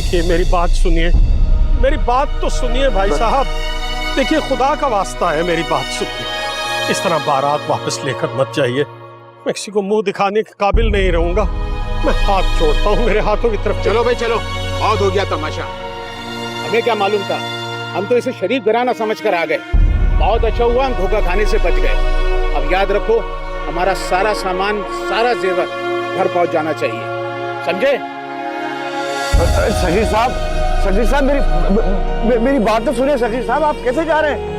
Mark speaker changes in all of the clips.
Speaker 1: देखिए मेरी बात सुनिए, मेरी बात तो सुनिए भाई साहब। देखिए खुदा का वास्ता है, मेरी बात सुनिए। इस तरह बारात वापस लेकर मत जाइए, मैं किसी को मुंह दिखाने के काबिल नहीं रहूंगा। मैं हाथ छोड़ता हूँ, मेरे हाथों की तरफ
Speaker 2: चलो भाई चलो, बहुत हो गया तमाशा। हमें क्या मालूम था, हम तो इसे शरीफ घराना समझ कर आ गए। बहुत अच्छा हुआ हम धोखा खाने से बच गए। अब याद रखो, हमारा सारा सामान, सारा जेवर घर पहुंच जाना चाहिए, समझे?
Speaker 3: सखी साहब मेरी बात तो सुनिए। सखी साहब आप कैसे जा रहे हैं?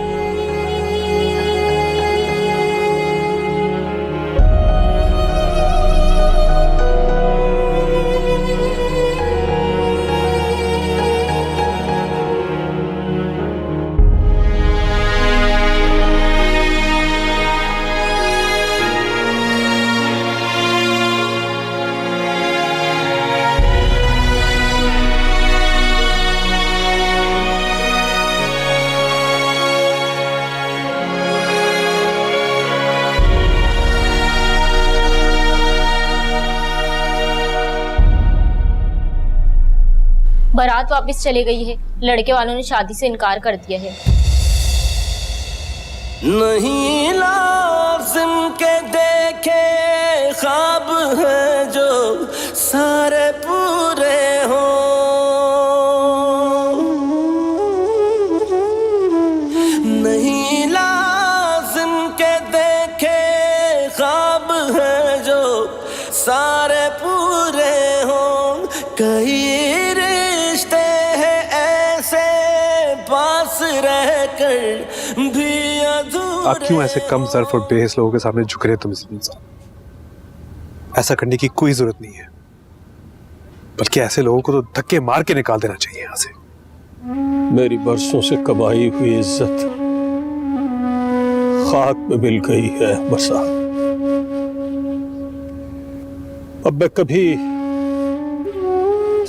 Speaker 4: बारात वापस चली गई है, लड़के वालों ने शादी से इनकार कर दिया है।
Speaker 5: नहीं लाज़िम के देखे ख्वाब हैं जो सारे पूरे हो, नहीं लाज़िम के देखे ख्वाब हैं जो सारे पूरे हो। कई
Speaker 6: आप क्यों ऐसे कम ज़र्फ और बेहस लोगों के सामने झुक रहे हैं? तुम इस इंसान, ऐसा करने की कोई जरूरत नहीं है, बल्कि ऐसे लोगों को तो धक्के मार के निकाल देना चाहिए यहाँ से।
Speaker 1: मेरी बरसों से कमाई हुई इज्जत खाक में मिल गई है अकबर साहब। अब मैं कभी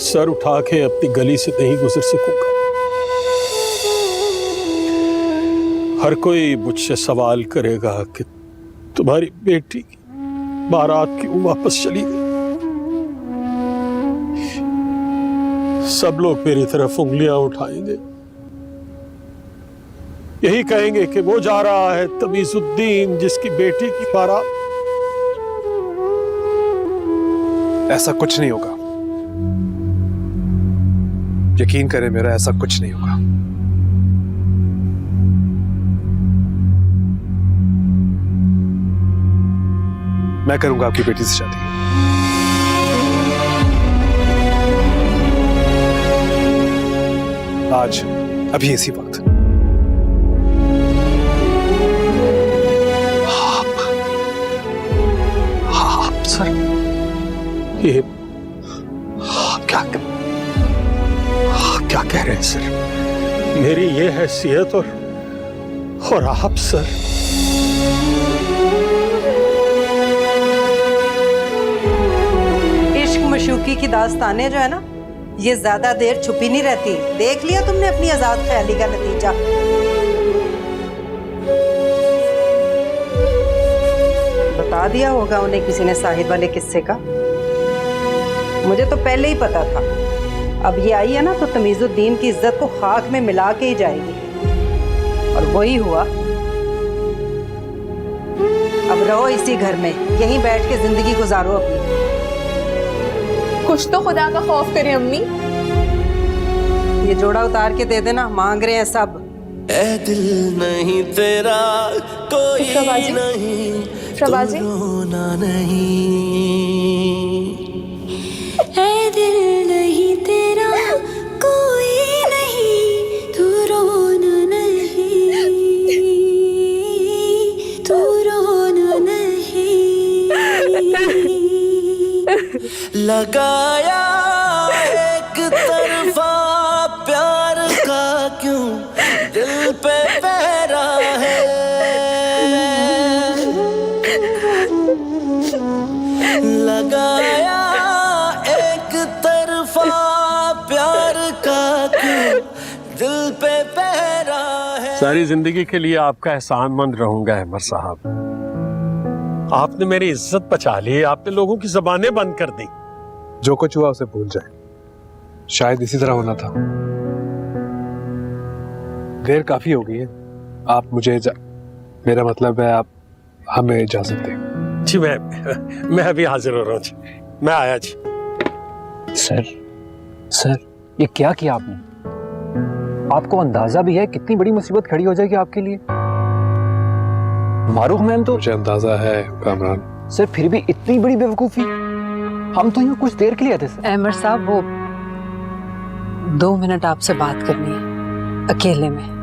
Speaker 1: सर उठा के अपनी गली से नहीं गुजर सकूंगा। हर कोई मुझसे सवाल करेगा कि तुम्हारी बेटी बारात क्यों वापस चली गई। सब लोग मेरी तरफ उंगलियां उठाएंगे, यही कहेंगे कि वो जा रहा है तमीजुद्दीन जिसकी बेटी की बारात।
Speaker 6: ऐसा कुछ नहीं होगा, यकीन करें मेरा, ऐसा कुछ नहीं होगा। मैं करूंगा आपकी बेटी से शादी। आज, अभी इसी वक्त। आप सर,
Speaker 1: ये क्या कह रहे हैं सर? मेरी ये हैसियत और आप सर।
Speaker 7: मशूकी की दास्तानें जो है ना, ये ज्यादा देर छुपी नहीं रहती। देख लिया तुमने अपनी आजाद ख्याली का नतीजा। बता दिया होगा उन्हें किसी ने साहिद वाले किस्से का। मुझे तो पहले ही पता था। अब ये आई है ना, तो तमीजुद्दीन की इज्जत को खाक में मिला के ही जाएगी, और वही हुआ। अब रहो इसी घर में, यहीं बैठ के जिंदगी गुजारो अपनी।
Speaker 8: कुछ तो खुदा का खौफ करें अम्मी।
Speaker 7: ये जोड़ा उतार के दे देना, मांग रहे हैं सब।
Speaker 5: ऐ दिल नहीं तेरा कोई नहीं, रोना नहीं।
Speaker 9: ऐ दिल नहीं तेरा कोई नहीं, तू रोना नहीं, तू रोना नहीं।
Speaker 5: लगाया एक तरफा प्यार का क्यों दिल पे पहरा है, लगाया एक तरफा प्यार का क्यों दिल पे पहरा है।
Speaker 1: सारी जिंदगी के लिए आपका एहसानमंद रहूंगा अहमद साहब। आपने मेरी इज्जत बचा ली, आपने लोगों की जबानें बंद कर दी।
Speaker 6: जो कुछ हुआ उसे भूल जाए, शायद इसी तरह होना था। देर काफी हो गई है, आप मुझे मेरा मतलब है आप हमें इजाजत दें।
Speaker 1: जी मैं अभी हाजिर हो रहा हूँ जी, मैं आया जी।
Speaker 8: सर ये क्या किया आपने? आपको अंदाजा भी है कितनी बड़ी मुसीबत खड़ी हो जाएगी आपके लिए? मारूफ मैम तो
Speaker 6: मुझे अंदाजा है कामरान।
Speaker 8: सर फिर भी इतनी बड़ी बेवकूफी, हम तो यहाँ कुछ देर के लिए आए थे सर।
Speaker 7: अहमद साहब, वो 2 मिनट आपसे बात करनी है अकेले में।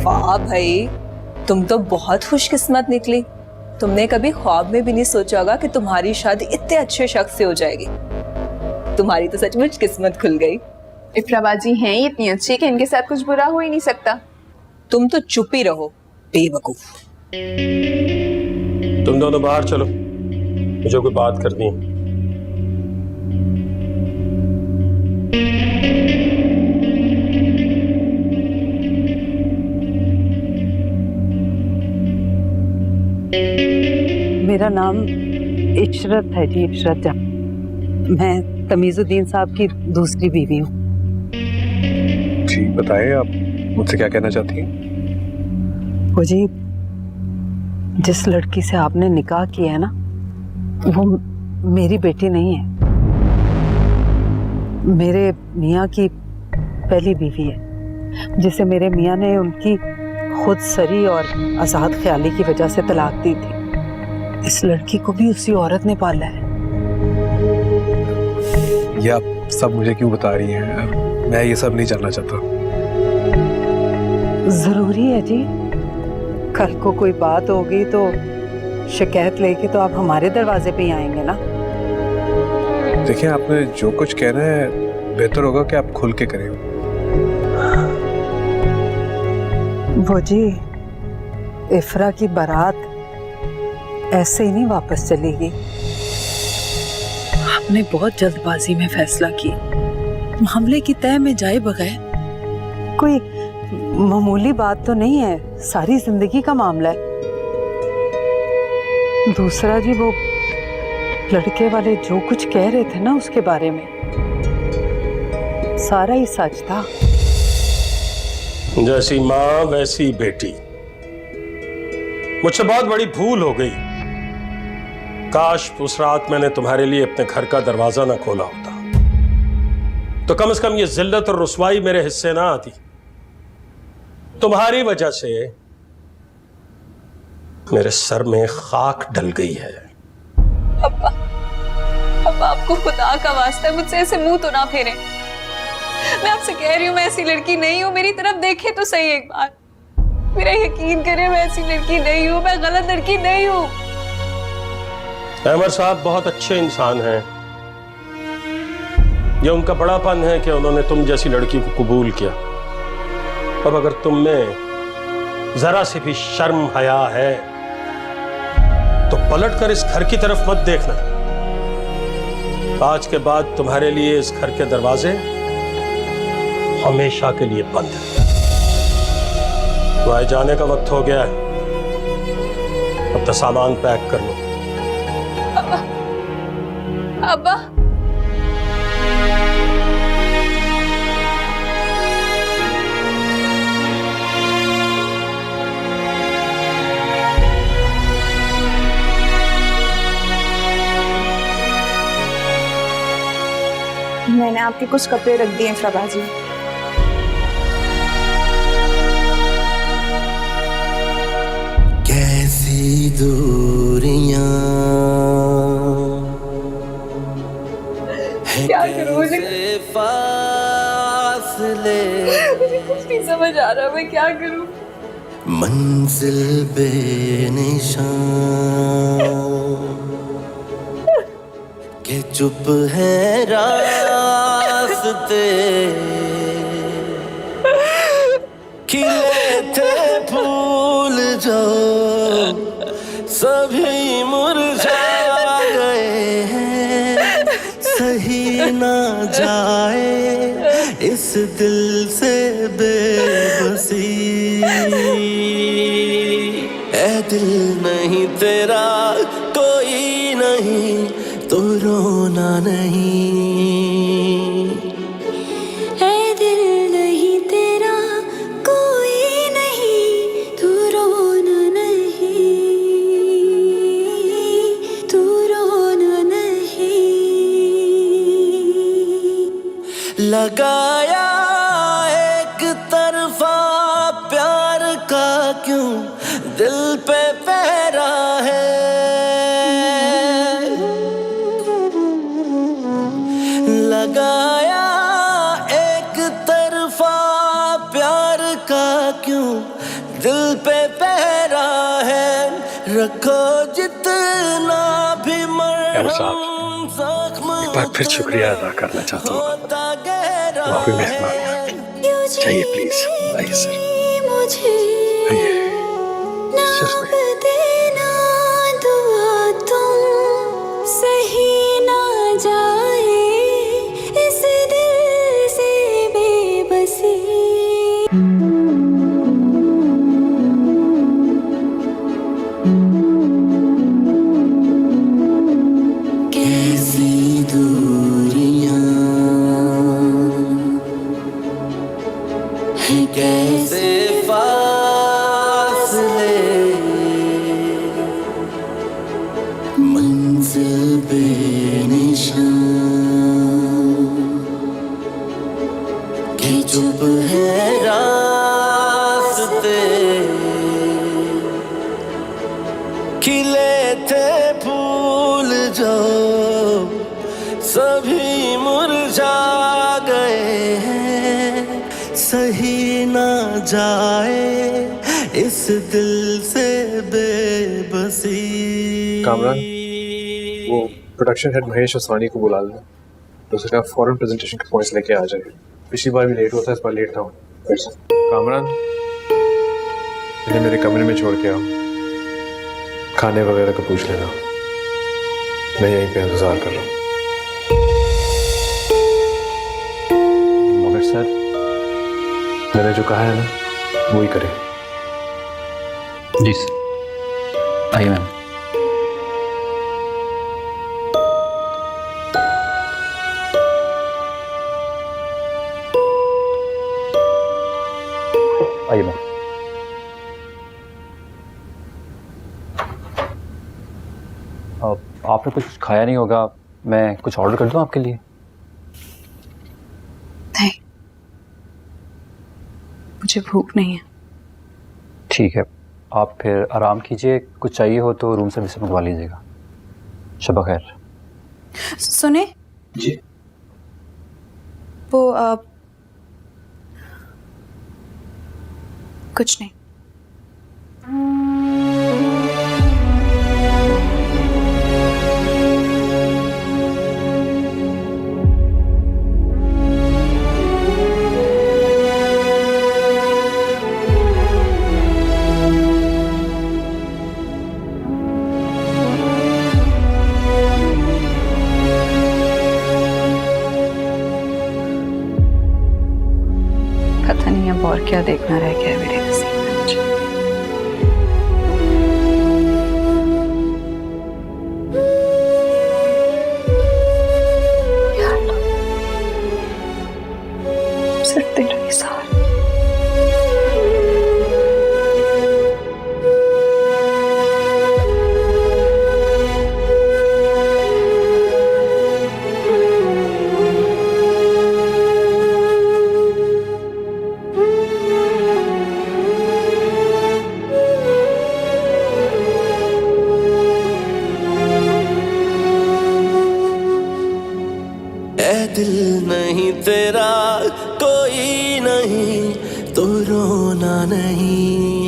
Speaker 10: वाह भाई, तुम तो बहुत खुशकिस्मत निकली। तुमने कभी ख्वाब में भी नहीं सोचा होगा कि तुम्हारी शादी इतने अच्छे शख्स से हो जाएगी। तुम्हारी तो सचमुच किस्मत खुल गई।
Speaker 11: इफ्राबाजी हैं ही इतनी अच्छी कि इनके साथ कुछ बुरा हो ही नहीं सकता।
Speaker 10: तुम तो चुप ही रहो बेवकूफ।
Speaker 1: तुम दोनों बाहर चलो, मुझे कोई बात करनी है।
Speaker 7: मेरा नाम इशरत है जी, इशरत जहां। मैं तमीजुद्दीन साहब की दूसरी बीवी हूँ।
Speaker 6: जी बताएं, आप मुझसे क्या कहना चाहती हैं?
Speaker 7: वो जी, जिस लड़की से आपने निकाह किया है ना, वो मेरी बेटी नहीं है, मेरे मियाँ की पहली बीवी है, जिसे मेरे मियाँ ने उनकी खुद सरी और आजाद ख्याली की वजह से तलाक दी थी। इस लड़की को भी उसी औरत ने पाला है।
Speaker 6: ये आप सब मुझे क्यों बता रही हैं? मैं ये सब नहीं जानना चाहता।
Speaker 7: जरूरी है जी, कल को कोई बात होगी तो शिकायत लेके तो आप हमारे दरवाजे पे ही आएंगे ना।
Speaker 6: देखिए, आपने जो कुछ कहना है बेहतर होगा कि आप खुल के करें।
Speaker 7: वो जी, इफ्रा की बारात ऐसे ही नहीं वापस चलेगी। हमने बहुत जल्दबाजी में फैसला किया, मामले की तय में जाए बगैर। कोई मामूली बात तो नहीं है, सारी जिंदगी का मामला है। दूसरा जी, वो लड़के वाले जो कुछ कह रहे थे ना उसके बारे में, सारा ही सच था।
Speaker 1: जैसी माँ वैसी बेटी। मुझसे बहुत बड़ी भूल हो गई। काश उस रात मैंने तुम्हारे लिए अपने घर का दरवाजा ना खोला होता, तो कम से कम ये जिल्लत और रुसवाई मेरे हिस्से ना आती। तुम्हारी वजह से मेरे सर में खाक डल गई है।
Speaker 10: अब्बा, अब आपको खुदा का वास्ता है, मुझसे ऐसे मुंह तो ना फेरें। मैं आपसे कह रही हूँ, मैं ऐसी लड़की नहीं हूँ। मेरी तरफ देखे तो सही एक बार, मेरा यकीन करें, मैं ऐसी लड़की नहीं हूँ, मैं गलत लड़की नहीं हूँ।
Speaker 1: अहमद साहब बहुत अच्छे इंसान हैं। ये उनका बड़ापन है कि उन्होंने तुम जैसी लड़की को कबूल किया। अब अगर तुम में जरा से भी शर्म हया है तो पलट कर इस घर की तरफ मत देखना। आज के बाद तुम्हारे लिए इस घर के दरवाजे हमेशा के लिए बंद है। तुम्हारे जाने का वक्त हो गया है, अब तो सामान पैक कर लो।
Speaker 10: अब्बा,
Speaker 11: मैंने आपके कुछ कपड़े रख दिए इफ्राबाजी।
Speaker 5: कैसी दूरियां
Speaker 10: क्या करूं? मुझे
Speaker 5: फासले,
Speaker 10: कुछ नहीं समझ आ रहा, मैं क्या करूं?
Speaker 5: मंजिल बेनिशान के चुप है रास्ते, खिले थे फूल जो सभी मुरझा गए हैं। ना जाए इस दिल से बेबसी। ऐ दिल नहीं तेरा कोई नहीं तो रोना नहीं।
Speaker 9: है दिल नहीं तेरा कोई नहीं तू रोना नहीं, तू रोना नहीं।
Speaker 5: लगाया एक तरफा प्यार का क्यों दिल पे पहरा है। लगाया एक तरफा प्यार का क्यों दिल पे पहरा है। रखो जितना भी मरहम जख्म
Speaker 6: एक बार फिर शुक्रिया अदा करना चाहता हूँ। माफी मेहरबान चाहिए प्लीज। आइए सर,
Speaker 9: मुझे
Speaker 6: आइए।
Speaker 9: नाप देना दुआ तुम सही ना जाए इस दिल से बेबसी।
Speaker 5: कैसी दूरियां हैं कैसे फासले मंजिल बेनिशान के चुप है रास्ते। खिले थे फूल जो सभी मुरझा गए हैं। सही ना जाए इस दिल से बेबसी।
Speaker 6: कामरान, वो प्रोडक्शन हेड महेश असवानी को बुला लेना तो उसका फॉरेन प्रेजेंटेशन के पॉइंट्स लेके आ जाए। पिछली बार भी लेट हुआ था, इस बार लेट ना हो। कामरान, इन्हें मेरे कमरे में छोड़ के आओ। खाने वगैरह का पूछ लेना, मैं यहीं पे इंतजार कर रहा हूँ।
Speaker 8: मगर सर,
Speaker 6: मैंने जो कहा है ना वही करें।
Speaker 8: जी सर। आइए मैम। आइए मैम। आपने कुछ खाया नहीं होगा, मैं कुछ ऑर्डर कर दूं आपके लिए?
Speaker 11: नहीं, मुझे भूख नहीं है।
Speaker 8: ठीक है, आप फिर आराम कीजिए। कुछ चाहिए हो तो रूम सर्विस से मंगवा लीजिएगा। शबा खैर।
Speaker 11: सुने
Speaker 6: जी।
Speaker 11: वो कुछ नहीं। पता नहीं अब और क्या देखना रह गया है मेरे नसीब में मुझे। यार लो, सिर्फ तेरा ही सहारा।
Speaker 5: दिल नहीं तेरा कोई नहीं तो रोना नहीं।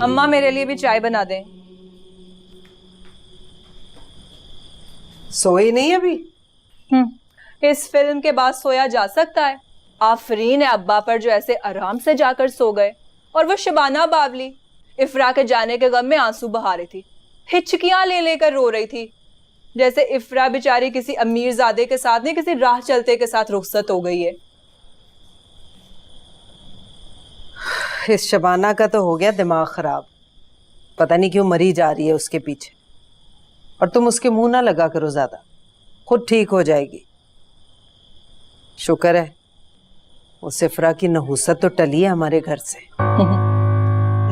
Speaker 10: अम्मा मेरे लिए भी चाय बना दें।
Speaker 7: सोई नहीं अभी?
Speaker 10: इस फिल्म के बाद सोया जा सकता है? आफरीन है अब्बा पर जो ऐसे आराम से जाकर सो गए, और वो शबाना बावली इफ्रा के जाने के गम में आंसू बहा रही थी, हिचकियां ले लेकर रो रही थी। जैसे इफ्रा बेचारी किसी अमीरजादे के साथ नहीं, किसी राह चलते के साथ रुखसत हो गई है।
Speaker 7: इस शबाना का तो हो गया दिमाग खराब, पता नहीं क्यों मरी जा रही है उसके पीछे। और तुम उसके मुंह ना लगा करो ज्यादा, खुद ठीक हो जाएगी। शुक्र है उस इफ्रा की नहुसत तो टली है हमारे घर से।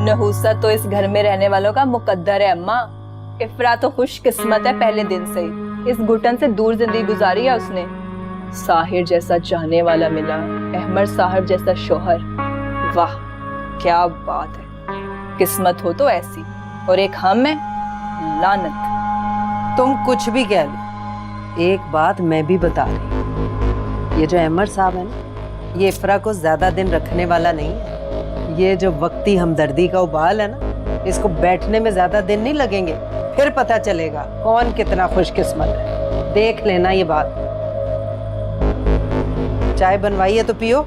Speaker 10: नहुसत तो इस घर में रहने वालों का मुकद्दर है अम्मा। इफ्रा तो खुशकिस्मत है, पहले दिन से ही इस घुटन से दूर जिंदगी गुजारी है उसने। साहिर जैसा चाहने वाला मिला, अहमद साहब जैसा शोहर, वाह क्या बात है। किस्मत हो तो ऐसी, और एक हम है लानत।
Speaker 7: तुम कुछ भी कह लो, एक बात मैं भी बता रही हूँ, ये जो अहमद साहब है ना, ये इफ्रा को ज्यादा दिन रखने वाला नहीं है। ये जो वक्ती हमदर्दी का उबाल है ना, इसको बैठने में ज्यादा दिन नहीं लगेंगे, फिर पता चलेगा कौन कितना खुशकिस्मत है। देख लेना ये बात। चाय बनवाई है तो पियो।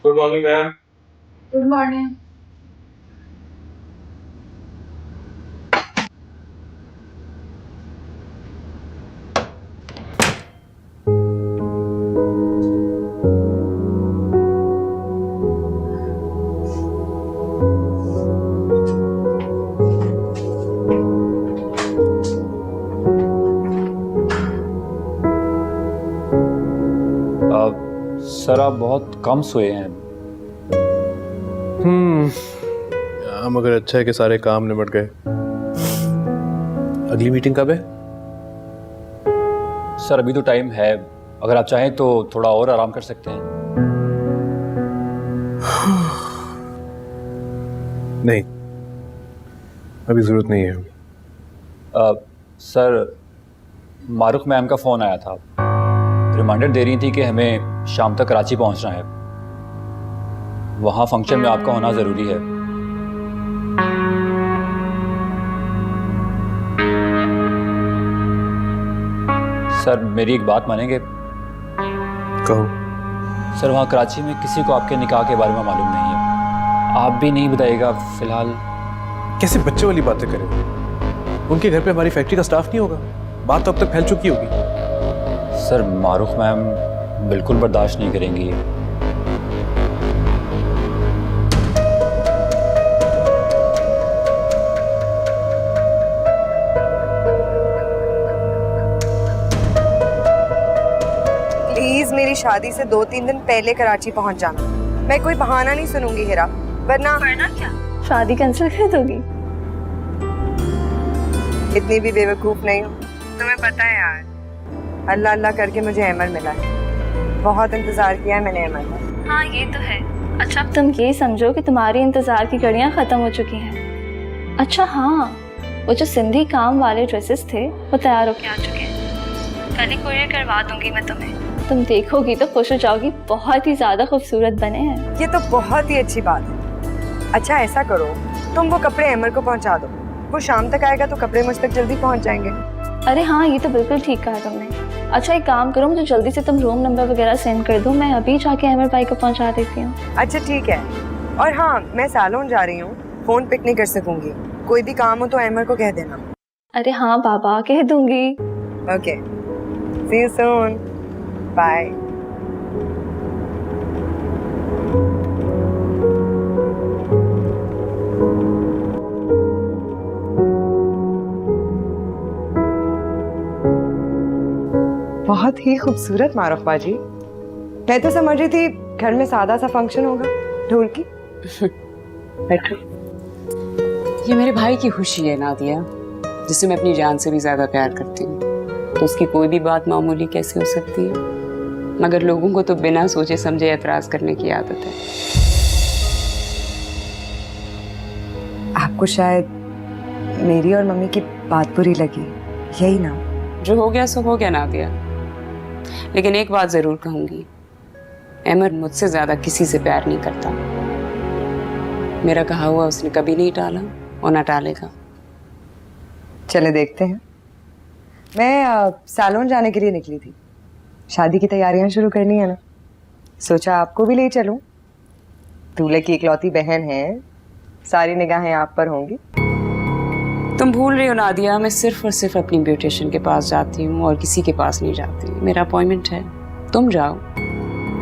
Speaker 6: Good morning ma'am.
Speaker 11: Good morning.
Speaker 8: Sir आप बहुत कम सोए हैं।
Speaker 6: मगर अच्छा है कि सारे काम निपट गए। अगली मीटिंग कब है?
Speaker 8: सर अभी तो टाइम है, अगर आप चाहें तो थोड़ा और आराम कर सकते हैं।
Speaker 6: नहीं, अभी जरूरत नहीं है।
Speaker 8: सर मारुख मैम का फ़ोन आया था, रिमाइंडर दे रही थी कि हमें शाम तक कराची पहुंचना है, वहां फंक्शन में आपका होना ज़रूरी है। सर मेरी एक बात मानेंगे?
Speaker 6: कहो।
Speaker 8: सर वहाँ कराची में किसी को आपके निकाह के बारे में मालूम नहीं है, आप भी नहीं बताइएगा फिलहाल।
Speaker 6: कैसे बच्चे वाली बातें करें? उनके घर पे हमारी फैक्ट्री का स्टाफ नहीं होगा, बात तो अब तक फैल चुकी होगी।
Speaker 8: सर मारुख मैम बिल्कुल बर्दाश्त नहीं करेंगी।
Speaker 12: प्लीज मेरी शादी से 2-3 दिन पहले कराची पहुंच जाना। मैं कोई बहाना नहीं सुनूंगी हिरा, वरना
Speaker 10: क्या शादी कैंसिल कर दोगी?
Speaker 12: इतनी भी बेवकूफ नहीं हूँ, तुम्हें पता है यार। अल्लाह अल्लाह करके मुझे अहमद मिला है, बहुत इंतजार किया है मैंने अहमद का।
Speaker 10: हाँ ये तो है। अच्छा अब तुम ये समझो कि तुम्हारी इंतजार की घड़ियां खत्म हो चुकी हैं। अच्छा हाँ, वो जो सिंधी काम वाले ड्रेसेस थे वो तैयार होके आ चुके हैं, कल ही कोरियर करवा दूंगी मैं तुम्हें। तुम देखोगी तो खुश हो जाओगी, बहुत ही ज्यादा खूबसूरत बने हैं।
Speaker 12: ये तो बहुत ही अच्छी बात है। अच्छा ऐसा करो, तुम वो कपड़े अहमद को पहुंचा दो, वो शाम तक आएगा तो कपड़े मुझ तक जल्दी पहुंच जाएंगे।
Speaker 10: अरे हाँ ये तो बिल्कुल ठीक कहा तुमने। अच्छा एक काम करो, मुझे जल्दी से तुम रूम नंबर वगैरह सेंड कर दो, मैं अभी जाके अहमद भाई को पहुंचा देती हूँ।
Speaker 12: अच्छा ठीक है। और हाँ मैं सालोन जा रही हूँ, फोन पिक नहीं कर सकूंगी, कोई भी काम हो तो अहमद को कह देना।
Speaker 10: अरे हाँ बाबा कह दूंगी।
Speaker 12: Okay, see you soon, bye. बहुत ही खूबसूरत मारुख बाजी। मैं तो समझ रही थी घर में सादा सा फंक्शन होगा, ढोल की।
Speaker 13: बैठो। ये मेरे भाई की खुशी है नादिया, जिसे मैं अपनी जान से भी ज्यादा प्यार करती हूँ।
Speaker 11: तो उसकी कोई भी बात मामूली कैसे हो सकती है? मगर लोगों को तो बिना सोचे समझे एतराज करने की आदत है।
Speaker 12: आपको शायद मेरी और मम्मी की बात बुरी लगी, यही ना?
Speaker 11: जो हो गया सो हो गया नादिया, लेकिन एक बात जरूर कहूंगी, अहमद मुझसे ज्यादा किसी से प्यार नहीं करता। मेरा कहा हुआ उसने कभी नहीं टाला और ना टालेगा।
Speaker 12: चले देखते हैं। मैं सैलून जाने के लिए निकली थी, शादी की तैयारियां शुरू करनी है ना, सोचा आपको भी ले चलूं। दूल्हे की इकलौती बहन है, सारी निगाहें आप पर होंगी।
Speaker 11: तुम भूल रही हो नादिया, मैं सिर्फ और सिर्फ अपनी ब्यूटिशियन के पास जाती हूँ और किसी के पास नहीं जाती। मेरा अपॉइंटमेंट है, तुम जाओ,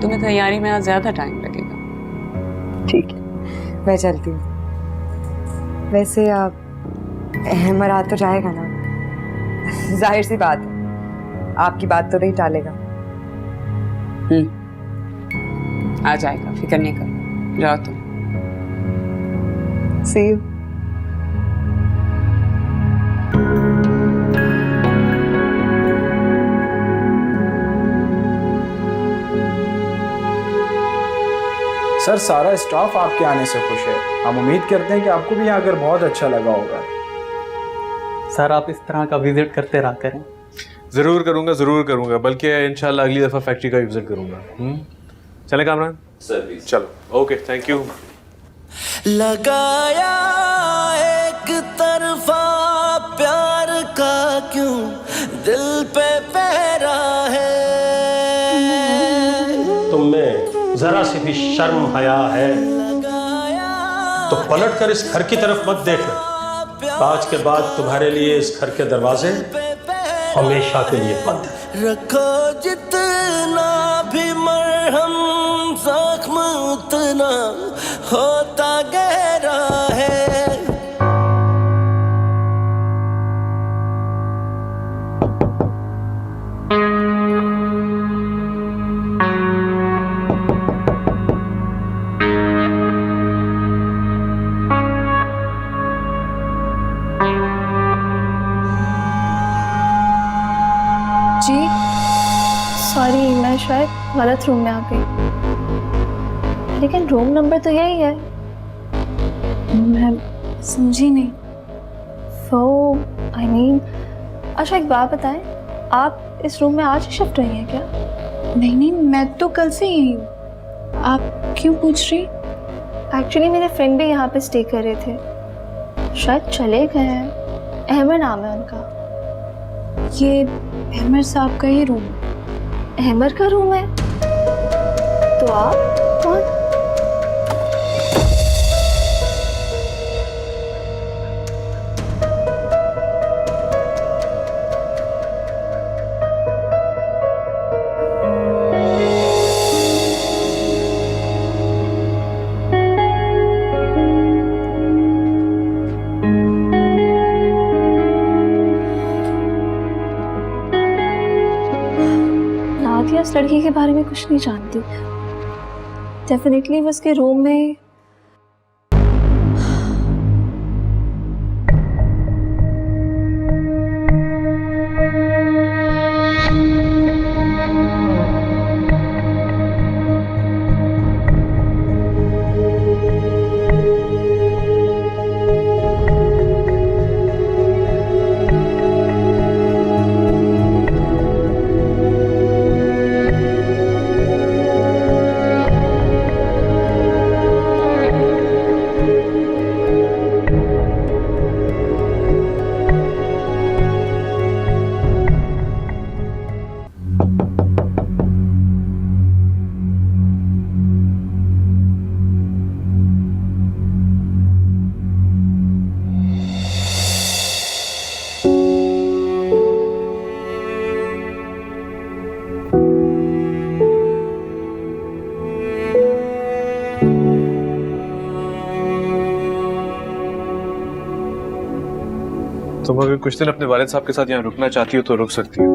Speaker 11: तुम्हें तैयारी में आज ज्यादा टाइम लगेगा।
Speaker 12: ठीक है, मैं चलती हूँ। वैसे आप अहमद रात तो जाएगा ना? जाहिर सी बात है, आपकी बात तो नहीं टालेगा।
Speaker 11: आ जाएगा, फिक्र नहीं करो, जाओ तुम।
Speaker 12: See you.
Speaker 14: सर, सारा स्टाफ आपके आने से खुश है। हम उम्मीद करते हैं कि आपको भी यहाँ आकर बहुत अच्छा लगा होगा।
Speaker 15: सर, आप इस तरह का विजिट करते रहा करें।
Speaker 6: जरूर करूंगा, बल्कि इंशाल्लाह अगली दफा फैक्ट्री का विजिट करूंगा। चले कामरान?
Speaker 8: सर
Speaker 6: चलो, ओके, थैंक यू।
Speaker 5: लगाया एक तरफा प्यार का क्यों दिल पे पहरा है।
Speaker 1: तुम में जरा सी भी शर्म हया है तो पलट कर इस घर की तरफ मत देखना। आज के बाद तुम्हारे लिए इस घर के दरवाजे हमेशा के लिए बंद हैं।
Speaker 5: रखो जितना भी मरहम जख्म उतना होता गहरा है।
Speaker 10: जी सॉरी, मैं शायद गलत रूम में आ गई, लेकिन रूम नंबर तो यही है। मैं समझी नहीं। अच्छा एक बात बताएं, आप इस रूम में आज शिफ्ट रही हैं क्या? नहीं, मैं तो कल से यही हूँ। आप क्यों पूछ रही? एक्चुअली मेरे फ्रेंड भी यहाँ पे स्टे कर रहे थे, शायद चले गए हैं। अहमद नाम है उनका। ये अहमद साहब का ही रूम है? अहमद का रूम है? तो आप कौन? इस लड़की के बारे में कुछ नहीं जानती। डेफिनेटली वो उसके रूम में
Speaker 6: तुम अगर कुछ दिन अपने वालिद साहब के साथ यहाँ रुकना चाहती हो तो रुक सकती हो।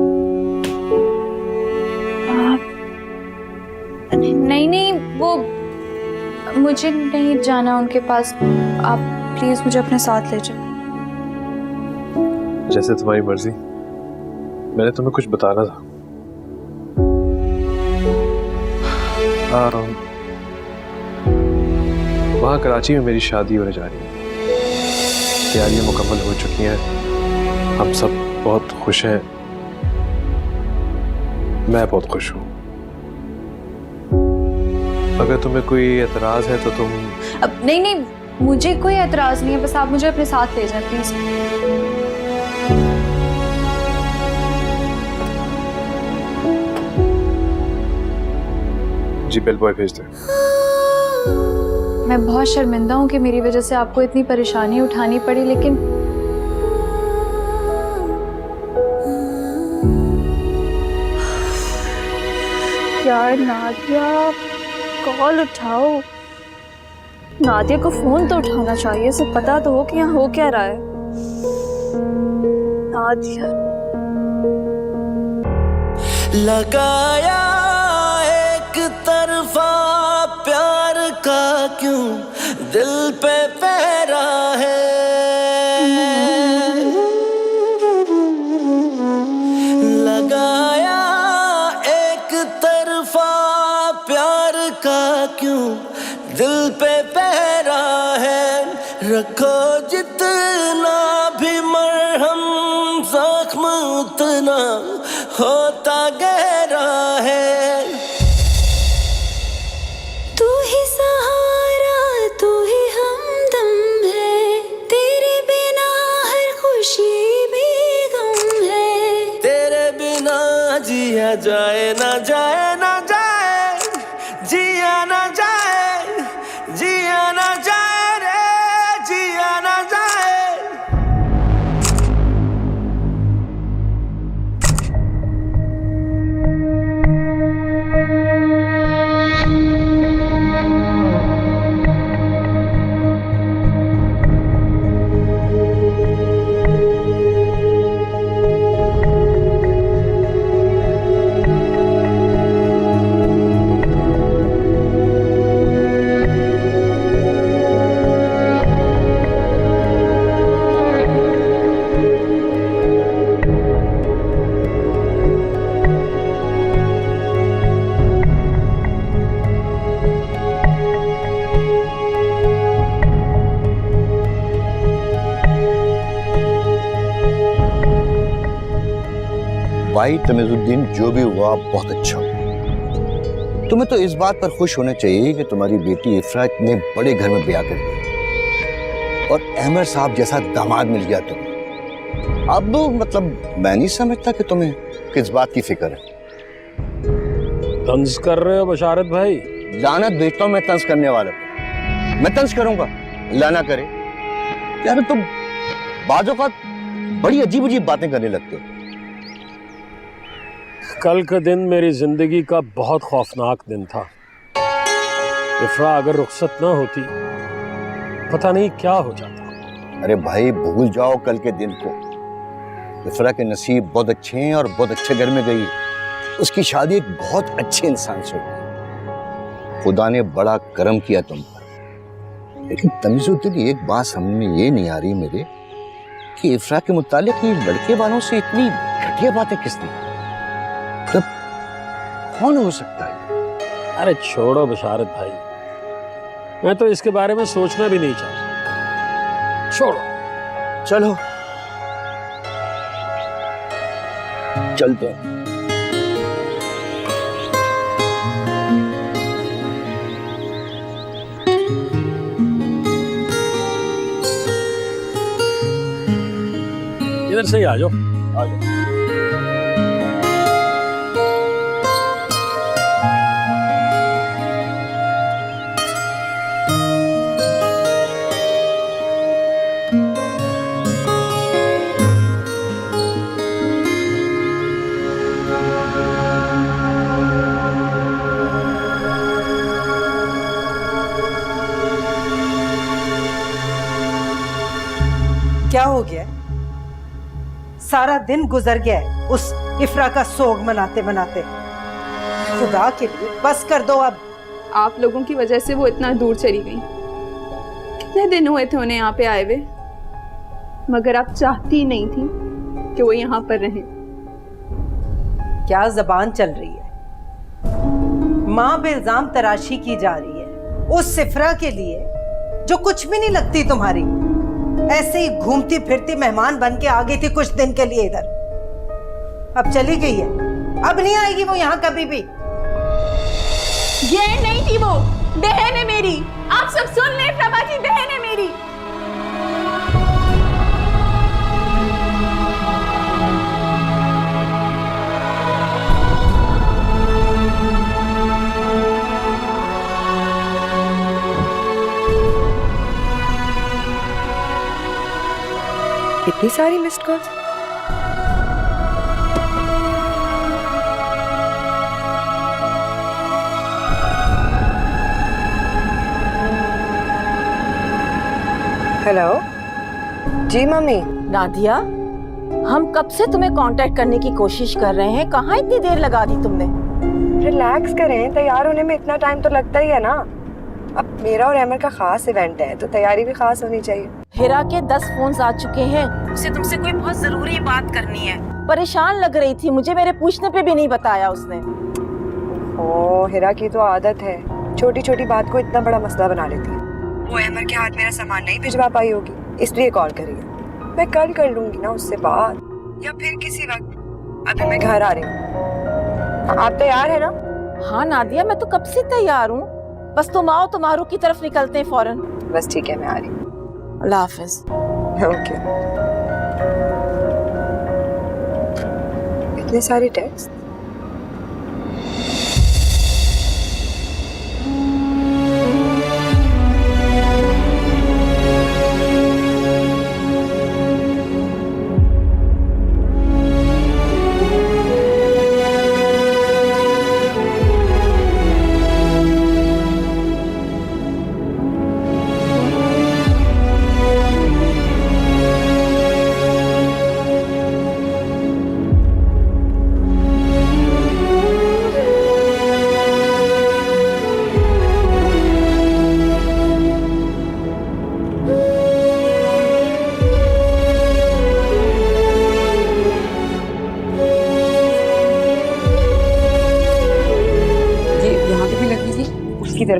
Speaker 10: नहीं, वो मुझे नहीं जाना उनके पास। आप प्लीज मुझे अपने साथ ले जाओ।
Speaker 6: जैसे तुम्हारी मर्जी। मैंने तुम्हें कुछ बताना था। वहाँ कराची में मेरी शादी होने जा रही है। तैयारियां मुकम्मल हो चुकी हैं, हम सब बहुत खुश हैं, मैं बहुत खुश हूँ। अगर तुम्हें कोई एतराज है तो तुम।
Speaker 10: अब नहीं नहीं, मुझे कोई एतराज नहीं है, बस आप मुझे अपने साथ ले जाए प्लीज।
Speaker 6: जी बेल बॉय भेज दे।
Speaker 10: मैं बहुत शर्मिंदा हूँ कि मेरी वजह से आपको इतनी परेशानी उठानी पड़ी, लेकिन यार नादिया, कॉल उठाओ। नादिया को फोन तो उठाना चाहिए, इसे पता तो हो कि यहाँ हो क्या रहा है। नादिया
Speaker 5: लगाया एक तरफा प्यार का क्यों दिल पे पहरा है, लगाया एक तरफा प्यार का क्यों दिल पे पहरा है, रखो जितना भी मरहम जख्म उतना होता गहरा है।
Speaker 9: तू ही सहारा, तू ही हमदम है, तेरे बिना हर खुशी भी गम है।
Speaker 5: तेरे बिना जिया जाए ना जाए ना जाए, जिया ना जाए, जिया ना जाए रे, जिया ना जाए।
Speaker 3: भाई तमीजुद्दीन, जो भी हुआ बहुत अच्छा हुआ। तुम्हें तो इस बात पर खुश होना चाहिए कि तुम्हारी बेटी इफ्रा इतने बड़े घर में ब्याह कर गई और अहमद साहब जैसा दामाद मिल गया तुम्हें। अब मतलब मैं नहीं समझता कि तुम्हें किस बात की फिक्र है।
Speaker 1: तंज कर रहे हो बशारत भाई?
Speaker 3: लानत भेजता हूं मैं तंज करने वाले को। मैं तंज करूंगा, अल्लाह ना करे। यार तुम बाजों का बड़ी अजीब अजीब बातें करने लगते हो।
Speaker 1: कल का दिन मेरी जिंदगी का बहुत खौफनाक दिन था। इफ्रा अगर रुखसत ना होती पता नहीं क्या हो जाता।
Speaker 3: अरे भाई भूल जाओ कल के दिन को। इफ्रा के नसीब बहुत अच्छे हैं और बहुत अच्छे घर में गई। उसकी शादी एक बहुत अच्छे इंसान से हुई। खुदा ने बड़ा करम किया तुम पर। लेकिन तमीजुद्दीन एक बात समझ में ये नहीं आ रही मेरे कि इफ्रा के मुतालिक ये लड़के वालों से इतनी घटिया बातें किसने, तो कौन हो सकता है?
Speaker 1: अरे छोड़ो बशारत भाई, मैं तो इसके बारे में सोचना भी नहीं चाहता। छोड़ो,
Speaker 3: चलो चलते हैं।
Speaker 1: इधर से ही आ जाओ, आ जाओ।
Speaker 7: क्या हो गया? सारा दिन गुजर गया है उस इफ्रा का सोग मनाते मनाते। खुदा के लिए बस कर दो अब।
Speaker 11: आप लोगों की वजह से वो इतना दूर चली गई। कितने दिन हुए थे उन्हें यहाँ पे आए हुए, मगर आप चाहती नहीं थी कि वो यहाँ पर रहें।
Speaker 7: क्या जबान चल रही है? माँ पे इल्जाम तराशी की जा रही है उस सिफरा के लिए जो कुछ भी नहीं लगती तुम्हारी। ऐसे ही घूमती फिरती मेहमान बन के आ गई थी कुछ दिन के लिए इधर, अब चली गई है, अब नहीं आएगी वो यहाँ कभी भी।
Speaker 10: ये नहीं थी वो, बहन है मेरी। आप सब सुन ले, प्रभा की बहन है मेरी।
Speaker 12: इतनी सारी मिस्ड कॉल्स? हेलो जी मम्मी।
Speaker 16: नादिया, हम कब से तुम्हें कांटेक्ट करने की कोशिश कर रहे हैं, कहाँ इतनी देर लगा दी तुमने?
Speaker 12: रिलैक्स करें, तैयार होने में इतना टाइम तो लगता ही है ना। अब मेरा और अमर का खास इवेंट है तो तैयारी भी खास होनी चाहिए।
Speaker 16: हिरा के 10 फोन्स आ चुके हैं, उसे तुमसे कोई बहुत जरूरी बात करनी है। परेशान लग रही थी, मुझे मेरे पूछने पे भी नहीं बताया उसने।
Speaker 12: ओ, हिरा की तो आदत है, छोटी छोटी बात को इतना बड़ा मसला बना लेती है। वो अमर के हाथ मेरा सामान नहीं भिजवा पाई होगी, इसलिए कॉल करी है। मैं कल कर लूंगी ना उससे बात, या फिर किसी वक्त। अभी मैं घर आ रही हूँ, आप तैयार है ना?
Speaker 16: हाँ नादिया, मैं तो कब से तैयार हूँ, बस तुम आओ तो मारू की तरफ निकलते हैं फौरन।
Speaker 12: बस ठीक है, मैं आ रही हूँ।
Speaker 16: अल्लाह हाफिज।
Speaker 12: ओके। इतने सारे टेक्स्ट।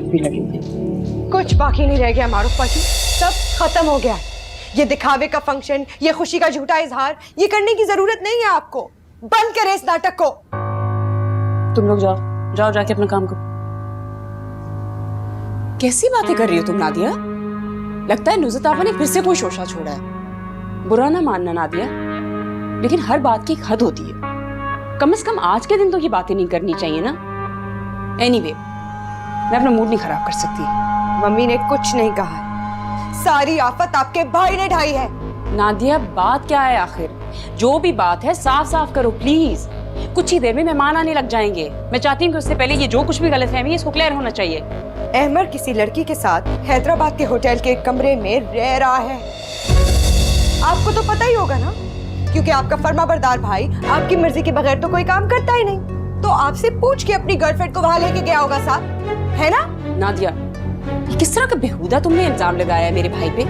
Speaker 12: भी लगेंगे। कुछ बाकी नहीं रह गया मारूफ पाजी, सब खत्म हो गया। ये दिखावे का फंक्शन, ये खुशी का झूठा इजहार, ये करने की जरूरत नहीं है आपको। बंद करें इस नाटक को।
Speaker 11: तुम लोग जाओ जाओ, जाके अपना काम करो। कैसी बातें कर रही हो तुम नादिया? लगता है नुज़रत आपा ने फिर से कोई शोशा छोड़ा है। बुरा ना मानना नादिया, लेकिन हर बात की एक हद होती है। कम से कम आज के दिन तो ये बातें नहीं करनी चाहिए ना। एनीवे, मैं अपना मूड नहीं खराब कर सकती।
Speaker 12: मम्मी ने कुछ नहीं कहा है, सारी आफत आपके भाई ने ढाई है।
Speaker 11: नादिया, बात क्या है आखिर? जो भी बात है साफ साफ करो प्लीज। कुछ ही देर में मेहमान आने लग जाएंगे। मैं चाहती हूँ कि उससे पहले ये जो कुछ भी गलतफहमी है इसको क्लियर होना चाहिए।
Speaker 12: अहमर किसी लड़की के साथ हैदराबाद के होटल के कमरे में रह रहा है। आपको तो पता ही होगा ना, क्योंकि आपका फर्माबरदार भाई आपकी मर्जी के बगैर तो कोई काम करता ही नहीं। तो आपसे पूछ के अपनी गर्लफ्रेंड को वहां लेके गया होगा साथ, है ना?
Speaker 11: नादिया, किस तरह का बेहुदा तुमने इल्जाम लगाया है मेरे भाई पे?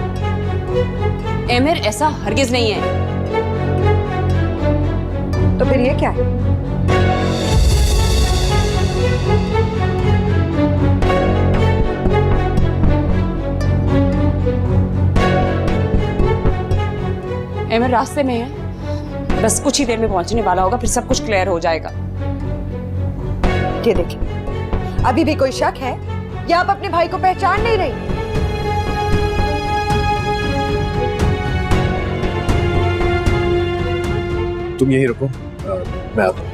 Speaker 11: अहमर ऐसा हरगिज नहीं है।
Speaker 12: तो फिर ये क्या है?
Speaker 11: अहमर रास्ते में है, बस कुछ ही देर में पहुंचने वाला होगा, फिर सब कुछ क्लियर हो जाएगा।
Speaker 12: ये देखिए, अभी भी कोई शक है या आप अपने भाई को पहचान नहीं रही?
Speaker 6: तुम यहीं रुको, मैं आता हूं।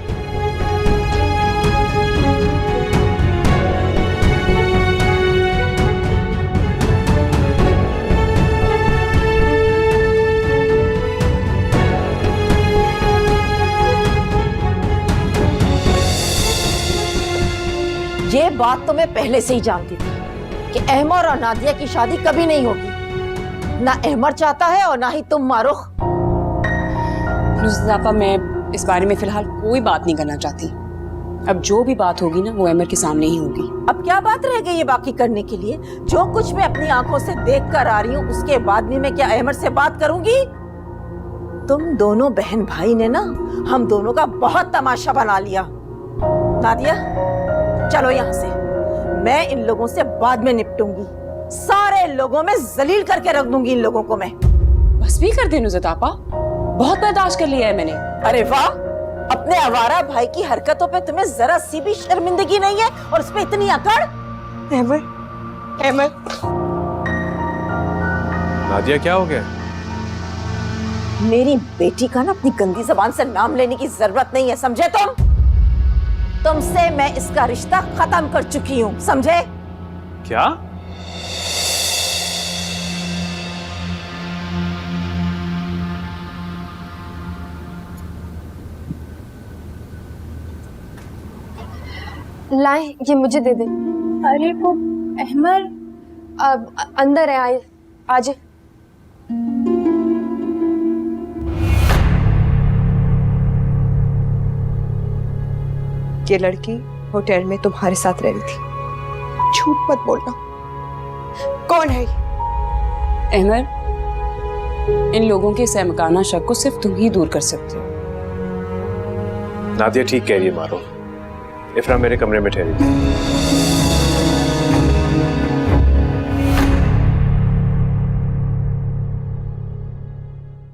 Speaker 16: ये बात तो मैं पहले से ही जानती थी कि अहमर और नादिया की शादी कभी नहीं होगी। ना अहमर चाहता है और ना ही तुम मारूख।
Speaker 11: नुज़रत, मैं इस बारे में फिलहाल कोई बात नहीं करना चाहती। अब जो भी बात होगी ना वो अहमर के सामने ही होगी।
Speaker 16: अब क्या बात रह गई है बाकी करने के लिए? जो कुछ मैं अपनी आंखों से देख कर आ रही हूँ उसके बाद भी मैं क्या अहमर से बात करूंगी? तुम दोनों बहन भाई ने ना हम दोनों का बहुत तमाशा बना लिया। नादिया चलो यहाँ से, मैं इन लोगों से बाद में निपटूंगी। सारे लोगों में जलील करके रख दूंगी इन लोगों को मैं।
Speaker 11: बस भी कर दे नुज़त आपा, बहुत बर्दाश्त कर लिया है मैंने।
Speaker 16: अरे वाह, अपने आवारा भाई की हरकतों पे तुम्हें जरा सी भी शर्मिंदगी नहीं है और उस पे इतनी अकड़।
Speaker 12: अहमद
Speaker 6: नादिया क्या हो गया?
Speaker 16: मेरी बेटी का ना अपनी गंदी जबान से नाम लेने की जरूरत नहीं है, समझे तुम? तुमसे मैं इसका रिश्ता खत्म कर चुकी हूँ, समझे?
Speaker 6: क्या?
Speaker 4: लाए, ये मुझे दे दे। अरे वो अहमद अंदर है, आए आज।
Speaker 12: ये लड़की होटल में तुम्हारे साथ रह रही थी, झूठ मत बोलना। कौन है?
Speaker 11: अहमद, इन लोगों के सहमकाना शक को सिर्फ तुम ही दूर कर सकते हो।
Speaker 6: नादिया ठीक कह रही है मारो। इफ्रा मेरे कमरे में ठहरी थी।